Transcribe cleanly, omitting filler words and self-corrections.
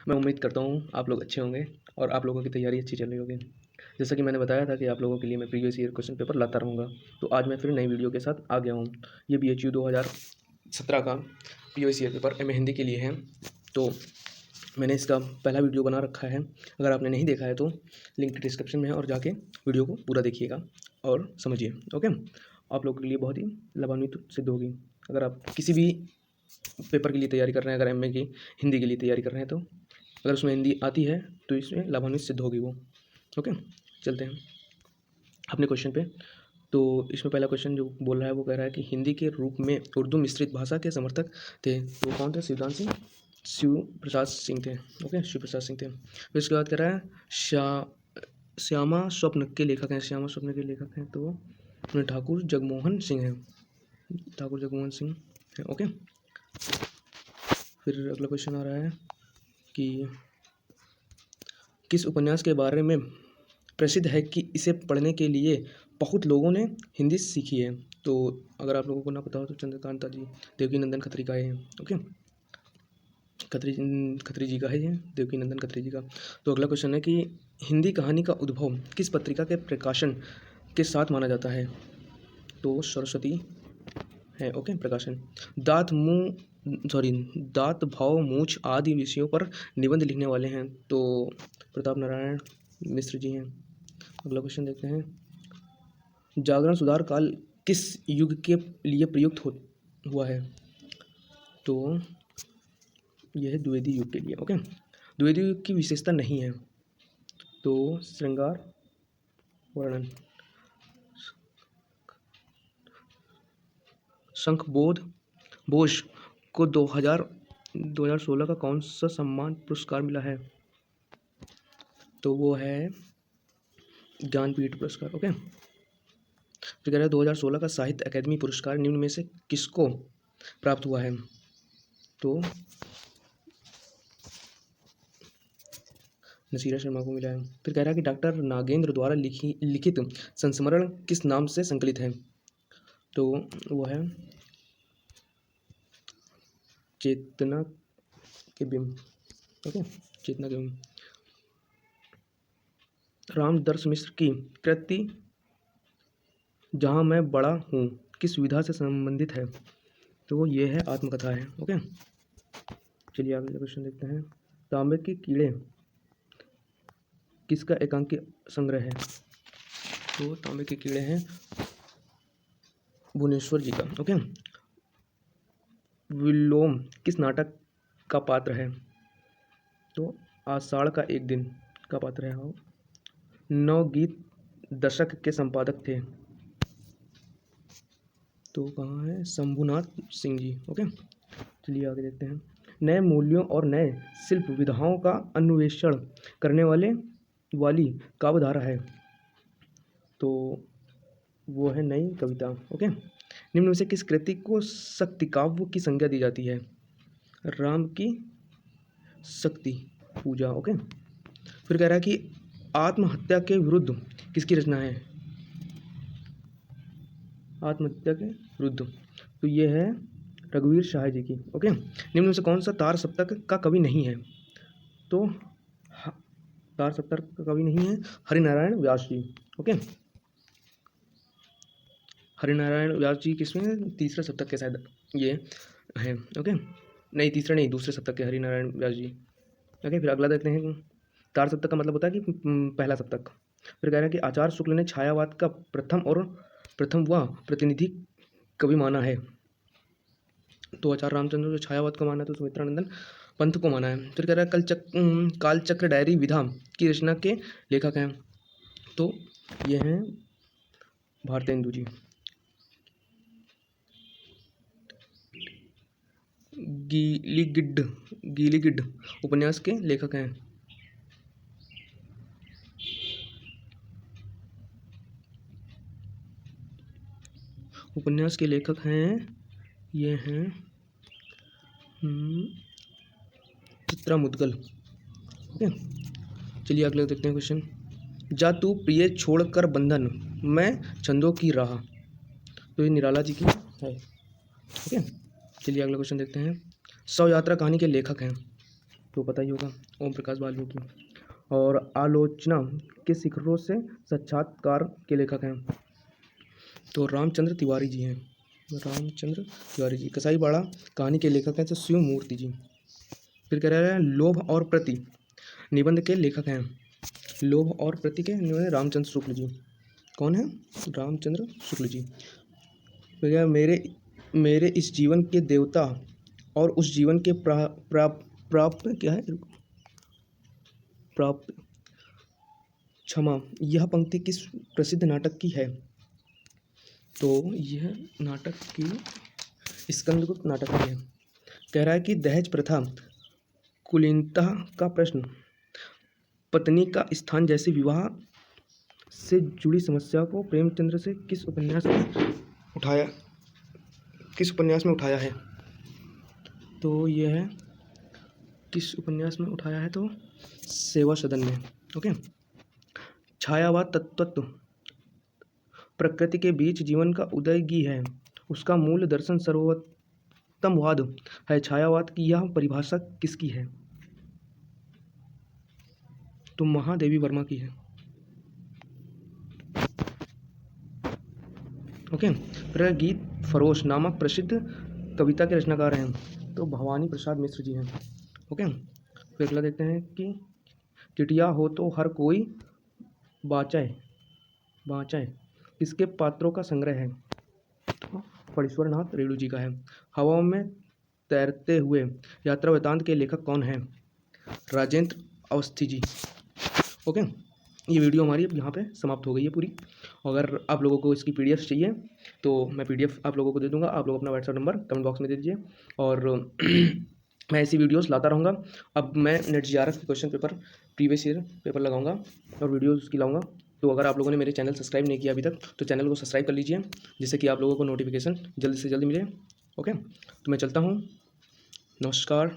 मैं उम्मीद करता हूँ आप लोग अच्छे होंगे और आप लोगों की तैयारी अच्छी चल रही होगी। जैसा कि मैंने बताया था कि आप लोगों के लिए मैं प्रीवियस ईयर क्वेश्चन पेपर लाता रहूँगा, तो आज मैं फिर नई वीडियो के साथ आ गया हूँ। ये BHU 2017 का previous year paper M Hindi के लिए है। तो मैंने इसका पहला वीडियो बना रखा है, अगर आपने नहीं देखा है तो लिंक डिस्क्रिप्शन में है और जाके वीडियो को पूरा देखिएगा और समझिए। ओके, आप लोगों के लिए बहुत ही लाभान्वित सिद्ध होगी। अगर आप किसी भी पेपर के लिए तैयारी कर रहे हैं, अगर MA की हिंदी के लिए तैयारी कर रहे हैं, तो अगर उसमें हिंदी आती है तो इसमें लाभान्वित सिद्ध होगी वो। ओके, चलते हैं अपने क्वेश्चन पे। तो इसमें पहला क्वेश्चन जो बोल रहा है वो कह रहा है कि हिंदी के रूप में उर्दू मिश्रित भाषा के समर्थक थे, तो कौन थे? शिव प्रसाद सिंह थे। ओके, शिव प्रसाद सिंह थे। फिर इसके बाद कह रहा है श्यामा स्वप्न के लेखक हैं। श्यामा स्वप्न के लेखक हैं तो ठाकुर जगमोहन सिंह हैं। ठाकुर जगमोहन सिंह है। ओके, फिर अगला क्वेश्चन आ रहा है कि किस उपन्यास के बारे में प्रसिद्ध है कि इसे पढ़ने के लिए बहुत लोगों ने हिंदी सीखी है। तो अगर आप लोगों को ना पता हो तो चंद्रकांता जी देवकीनंदन खत्री का है। ओके, खत्री जी का है ये, देवकीनंदन खत्री जी का। तो अगला क्वेश्चन है कि हिंदी कहानी का उद्भव किस पत्रिका के प्रकाशन के साथ माना जाता है? तो सरस्वती है। ओके, प्रकाशन। दात भाव मूछ आदि विषयों पर निबंध लिखने वाले हैं तो प्रताप नारायण मिश्र जी हैं। अगला क्वेश्चन देखते हैं, जागरण सुधार काल किस युग के लिए प्रयुक्त हुआ है? तो यह है द्विवेदी युग के लिए। ओके, द्विवेदी युग की विशेषता नहीं है तो श्रृंगार वर्णन। शंखबोध बोस को 2016 का कौन सा सम्मान पुरस्कार मिला है? तो वो है ज्ञानपीठ पुरस्कार। ओके, फिर कह रहा है 2016 का साहित्य अकादमी पुरस्कार निम्न में से किसको प्राप्त हुआ है? तो नसीरा शर्मा को मिला है। फिर कह रहा है कि डॉक्टर नागेंद्र द्वारा लिखित संस्मरण किस नाम से संकलित है? तो वो है चेतना के बिंब। ओके, चेतना के बिंब। रामदर्श मिश्र की कृति जहाँ मैं बड़ा हूँ किस विधा से संबंधित है? तो ये है आत्मकथा है। ओके, चलिए अगले क्वेश्चन देखते हैं, तांबे के कीड़े किसका एकांकी संग्रह है? तो तांबे के कीड़े हैं भुवनेश्वर जी का। ओके, विलोम किस नाटक का पात्र है? तो आषाढ़ का एक दिन का पात्र है। हाँ, नवगीत दशक के संपादक थे तो कहाँ है? शंभुनाथ सिंह जी। ओके, चलिए आगे देखते हैं, नए मूल्यों और नए शिल्प विधाओं का अन्वेषण करने वाली काव्यधारा है तो वो है नई कविता। ओके, निम्न में से किस कृति को शक्ति काव्य की संज्ञा दी जाती है? राम की शक्ति पूजा। ओके, फिर कह रहा है कि आत्महत्या के विरुद्ध किसकी रचना है? आत्महत्या के विरुद्ध तो ये है रघुवीर शाह जी की। ओके, निम्न में से कौन सा तार सप्तक का कवि नहीं है? तो तार सप्तक का कवि नहीं है हरिनारायण व्यास जी। ओके, हरिनारायण व्यास जी किसमें? तीसरे सप्तक के शायद ये है। ओके, नहीं तीसरा नहीं, दूसरे सप्तक के हरिनारायण व्यास जी। ओके, फिर अगला देखते हैं, तार सप्तक का मतलब होता है कि पहला सप्तक। फिर कह रहे हैं कि आचार्य शुक्ल ने छायावाद का प्रथम व प्रतिनिधि कवि माना है तो आचार्य रामचंद्र जो छायावाद को माना है तो सुमित्रानंदन पंथ को माना है। फिर कह रहा है कालचक्र डायरी विधा की रचना के लेखक हैं तो ये हैं भारतेंदु जी। गीलीगिड्ड उपन्यास के लेखक हैं ये हैं चित्रा मुदगल। ओके, चलिए अगले देखते हैं क्वेश्चन, जा तू प्रिय छोड़कर बंधन मैं छंदों की राह। तो ये निराला जी की है। ओके, चलिए अगला क्वेश्चन देखते हैं, शव यात्रा कहानी के लेखक हैं तो पता ही होगा ओम प्रकाश वाल्मीकि। और आलोचना के शिखरों से साक्षात्कार के लेखक हैं तो रामचंद्र तिवारी जी हैं। रामचंद्र तिवारी जी। कसाईबाड़ा कहानी के लेखक हैं तो शिव मूर्ति जी। फिर कह रहे हैं लोभ और प्रति निबंध के लेखक हैं। लोभ और प्रति के निबंध रामचंद्र शुक्ल जी। कौन है? रामचंद्र शुक्ल जी। फिर कह मेरे इस जीवन के देवता और उस जीवन के प्राप्त क्या है? प्राप्त क्षमा। यह पंक्ति किस प्रसिद्ध नाटक की है? तो यह नाटक की स्कंदगुप्त नाटक की है। कह रहा है कि दहेज प्रथा, कुलीनता का प्रश्न, पत्नी का स्थान जैसी विवाह से जुड़ी समस्या को प्रेमचंद्र से किस उपन्यास में उठाया है? तो यह है किस उपन्यास में उठाया है? तो सेवा सदन में। ओके। छायावाद तत्व प्रकृति के बीच जीवन का उदयगी है, उसका मूल दर्शन सर्वोत्तमवाद है। छायावाद की यह परिभाषा किसकी है? तो महादेवी वर्मा की है। ओके। फिर गीत फरोश नामक प्रसिद्ध कविता के रचनाकार हैं तो भवानी प्रसाद मिश्र जी हैं। ओके। फिर अगला देखते हैं कि चिटिया हो तो हर कोई बाँचे इसके पात्रों का संग्रह है तो फणीश्वर नाथ रेणु जी का है। हवाओं में तैरते हुए यात्रा वृतांत के लेखक कौन हैं? राजेंद्र अवस्थी जी। ओके। ये वीडियो हमारी अब यहाँ पे समाप्त हो गई है पूरी। अगर आप लोगों को इसकी पीडीएफ चाहिए तो मैं पीडीएफ आप लोगों को दे दूँगा। आप लोग अपना व्हाट्सएप नंबर कमेंट बॉक्स में दे दीजिए और मैं ऐसी वीडियोस लाता रहूँगा। अब मैं नेट जीआरएफ के question paper previous year paper लगाऊंगा और वीडियोस उसकी लाऊंगा। तो अगर आप लोगों ने मेरे चैनल सब्सक्राइब नहीं किया अभी तक तो चैनल को सब्सक्राइब कर लीजिए जिससे कि आप लोगों को नोटिफिकेशन जल्द से जल्द मिले। ओके। तो मैं चलता हूँ। नमस्कार।